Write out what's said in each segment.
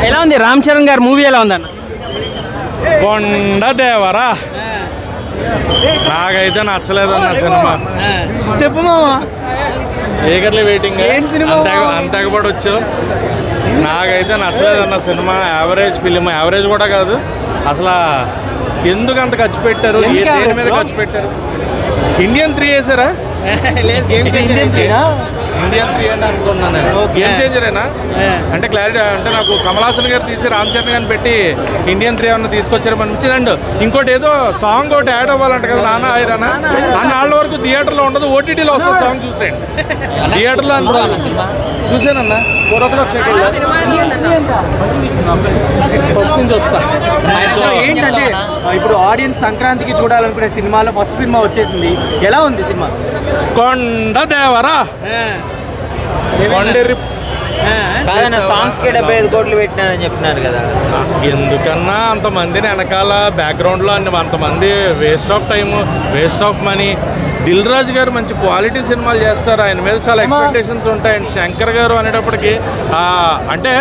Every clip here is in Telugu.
ఎలా ఉంది రామ్ చరణ్ గారి మూవీ ఎలా ఉందన్న? కొండ దేవరా నాకైతే నచ్చలేదన్న సినిమా. చెప్పు మామా. ఏగర్లీ వెయిటింగ్ అంతెగబడి వచ్చావు. నాకైతే నచ్చలేదన్న సినిమా. యావరేజ్ ఫిలిం, యావరేజ్ కూడా కాదు అసలు. ఎందుకు అంత ఖర్చు పెట్టారు? దేని మీద ఖర్చు పెట్టారు? ఇండియన్ 3 వేసారా? ఇండియన్ 3 అని అనుకున్నాను నేను. గేమ్ చేంజరేనా అంటే క్లారిటీ అంటే నాకు కమల్ హాసన్ గారు తీసి రామ్ చరణ్ గారిని పెట్టి ఇండియన్ 3 ఏమన్నా తీసుకొచ్చారని అనిపించింది. అండ్ ఇంకోటి ఏదో సాంగ్ ఒకటి యాడ్ అవ్వాలంట కదా, నాన్న ఐరానా. అన్నాళ్ళ వరకు థియేటర్లో ఉండదు, ఓటీటీలో వస్తుంది. సాంగ్ చూసేయండి. థియేటర్లో చూసానన్నా 4 o'clock ఫస్ట్ నుంచి వస్తా. ఏంటంటే ఇప్పుడు ఆడియన్స్ సంక్రాంతికి చూడాలనుకునే సినిమాలో ఫస్ట్ సినిమా వచ్చేసింది. ఎలా ఉంది సినిమా? కొండ దేవరా కొండరి సాంగ్స్ కి 75 కోట్లు పెట్టినారని చెప్తున్నారు కదా. ఎందుకన్నా అంతమందిని వెనకాల బ్యాక్గ్రౌండ్లో అంతమంది waste of time, waste of money. Dil Raju గారు మంచి క్వాలిటీ సినిమాలు చేస్తారు, ఆయన మీద చాలా ఎక్స్పెక్టేషన్స్ ఉంటాయి. అండ్ శంకర్ గారు అనేటప్పటికి అంటే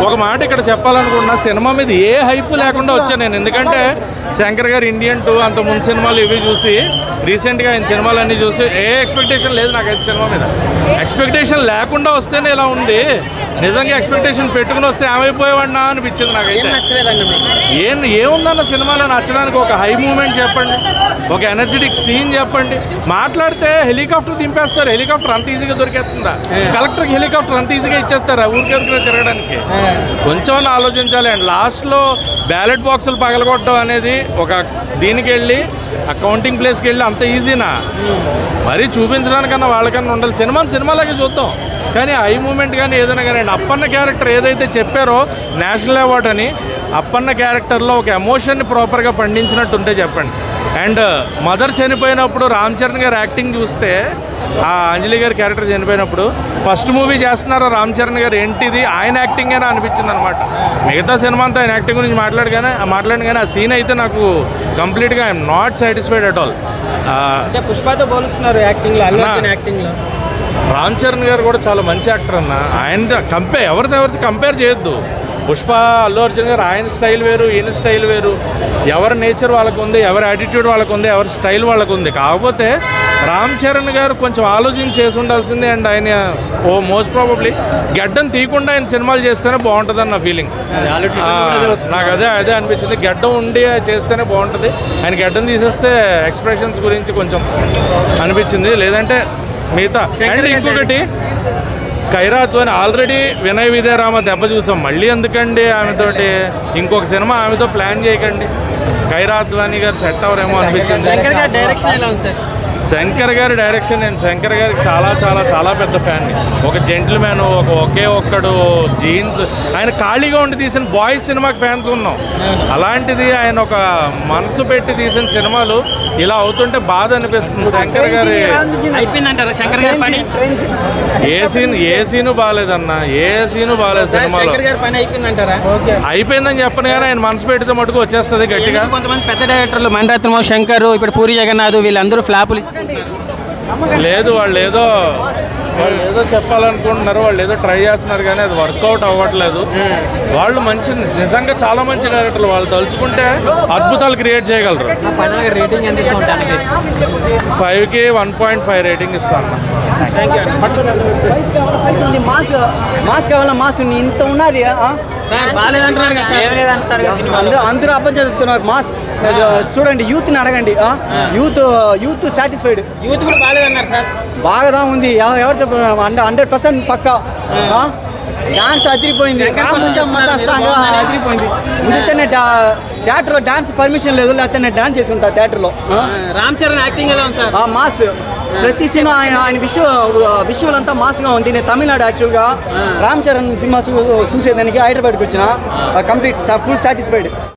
ఒక మాట ఇక్కడ చెప్పాలనుకుంటున్నా, సినిమా మీద ఏ హైప్ లేకుండా వచ్చాను నేను. ఎందుకంటే శంకర్ గారు ఇండియన్ 2 అంత ముందు సినిమాలు ఇవి చూసి రీసెంట్గా ఆయన సినిమాలన్నీ చూసి ఏ ఎక్స్పెక్టేషన్ లేదు నాకైతే సినిమా మీద. ఎక్స్పెక్టేషన్ లేకుండా వస్తేనే ఇలా ఉంది. నిజంగా ఎక్స్పెక్టేషన్ పెట్టుకుని వస్తే ఏమైపోయేవాడినా అనిపించింది నాకైతే. ఏముందన్న సినిమాలో నచ్చడానికి? ఒక హై మూమెంట్ చెప్పండి, ఒక ఎనర్జెటిక్ సీన్ చెప్పండి. మాట్లాడితే హెలికాప్టర్ దింపేస్తారు. హెలికాప్టర్ అంత ఈజీగా దొరికేస్తుందా? కలెక్టర్కి హెలికాప్టర్ అంత ఈజీగా ఇచ్చేస్తారా ఊరికే తిరగడానికి? కొంచెం ఆలోచించాలి. అండ్ లాస్ట్లో బ్యాలెట్ బాక్సులు పగలగొట్టడం అనేది ఒక దీనికి వెళ్ళి ఆ కౌంటింగ్ ప్లేస్కి వెళ్ళి అంత ఈజీనా? మరీ చూపించడానికన్నా వాళ్ళకన్నా ఉండాలి. సినిమాలాగే చూద్దాం, కానీ హై మూమెంట్ కానీ ఏదైనా కానీ. అప్పన్న క్యారెక్టర్ ఏదైతే చెప్పారో నేషనల్ అవార్డు అని, అప్పన్న క్యారెక్టర్లో ఒక ఎమోషన్ని ప్రాపర్గా పండించినట్టు ఉంటే చెప్పండి. అండ్ మదర్ చనిపోయినప్పుడు రామ్ చరణ్ గారు యాక్టింగ్ చూస్తే, ఆ అంజలి గారి క్యారెక్టర్ చనిపోయినప్పుడు ఫస్ట్ మూవీ చేస్తున్నారా రామ్ చరణ్ గారు, ఏంటిది ఆయన యాక్టింగ్ అయినా అనిపించింది అనమాట. మిగతా సినిమా అంతా ఆయన యాక్టింగ్ గురించి మాట్లాడిన కానీ ఆ సీన్ అయితే నాకు కంప్లీట్గా I'm not satisfied at all. అంటే పుష్పతో పోలుస్తున్నారు యాక్టింగ్లో. రామ్ చరణ్ గారు కూడా చాలా మంచి యాక్టర్ అన్న. ఆయన ఎవరిది కంపేర్ చేయొద్దు. పుష్ప, అల్లు అర్జున్ గారు ఆయన స్టైల్ వేరు, ఈయన స్టైల్ వేరు. ఎవరి నేచర్ వాళ్ళకు ఉంది, ఎవరి యాటిట్యూడ్ వాళ్ళకు ఉంది, ఎవరి స్టైల్ వాళ్ళకు ఉంది. కాకపోతే రామ్ చరణ్ గారు కొంచెం ఆలోచన చేసి ఉండాల్సిందే. అండ్ ఆయన మోస్ట్ ప్రాబబ్లీ గడ్డం తీయకుండా ఆయన సినిమాలు చేస్తేనే బాగుంటుందని నా ఫీలింగ్. నాకు అదే అనిపించింది. గడ్డం ఉండి చేస్తేనే బాగుంటుంది. ఆయన గడ్డం తీసేస్తే ఎక్స్ప్రెషన్స్ గురించి కొంచెం అనిపించింది. లేదంటే మిగతా. అండ్ ఇంకొకటి ఖైరాత్ అని ఆల్రెడీ వినయ్ విజయరామ దెబ్బ చూసాం. మళ్ళీ ఎందుకండి ఆమెతోటి ఇంకొక సినిమా ఆమెతో ప్లాన్ చేయకండి. ఖైరాత్ వాణి గారు సెట్ అవరేమో అనిపించింది. శంకర్ గారి డైరెక్షన్, నేను శంకర్ గారికి చాలా చాలా చాలా పెద్ద ఫ్యాన్. ఒక జెంటిల్మ్యాన్, ఒకే ఒక్కడు, జీన్స్. ఆయన ఖాళీగా ఉండి తీసిన బాయ్స్ సినిమాకి ఫ్యాన్స్ ఉన్నాం. అలాంటిది ఆయన ఒక మనసు పెట్టి తీసిన సినిమాలు ఇలా అవుతుంటే బాధ అనిపిస్తుంది. శంకర్ గారి అయిపోయిందంటారా శంకర్ గారి పని? ఏ సీను బాగాలేదన్న, ఏ సీను బాగాలేదు సినిమాలో. అయిపోయిందని చెప్పను కానీ ఆయన మనసు పెడితే మటుకు వచ్చేస్తుంది గట్టిగా. కొంతమంది పెద్ద డైరెక్టర్లు మణిరత్నము, శంకర్, ఇప్పుడు పూరి జగన్నాథ్ వీళ్ళందరూ ఫ్లాపులు లేదు. వాళ్ళు ఏదో చెప్పాలనుకుంటున్నారు, వాళ్ళు ఏదో ట్రై చేస్తున్నారు కానీ అది వర్కౌట్ అవ్వట్లేదు. వాళ్ళు నిజంగా చాలా మంచి డైరెక్టర్లు. వాళ్ళు తలుచుకుంటే అద్భుతాలు క్రియేట్ చేయగలరు. 5కి 1.5 రేటింగ్ ఇస్తాను. మాస్ కావాలా? మాస్ ఇంత ఉన్నది అందరూ అబ్బని చదువుతున్నారు. మాస్ చూడండి, యూత్ని అడగండి. Youth satisfied. యూత్ కూడా బాగాలేదన్నారు సార్. బాగా ఉంది. ఎవరు చెప్పారు? 100% పక్కా. డాన్స్ అదిరిపోయింది. అదిరిపోయింది. ఉదితేనే థియేటర్లో డాన్స్ పర్మిషన్ లేదు, లేకపోతే నేను డాన్స్ చేసి ఉంటా థియేటర్లో. రామ్ చరణ్ యాక్టింగ్ ఎలా ఉంది సార్? మాస్. ప్రతి సినిమా ఆయన విజువల్ అంతా మాస్గా ఉంది. నేను తమిళనాడు యాక్చువల్గా రామ్ చరణ్ సినిమా చూసేదానికి హైదరాబాద్కి వచ్చిన. Complete full satisfied.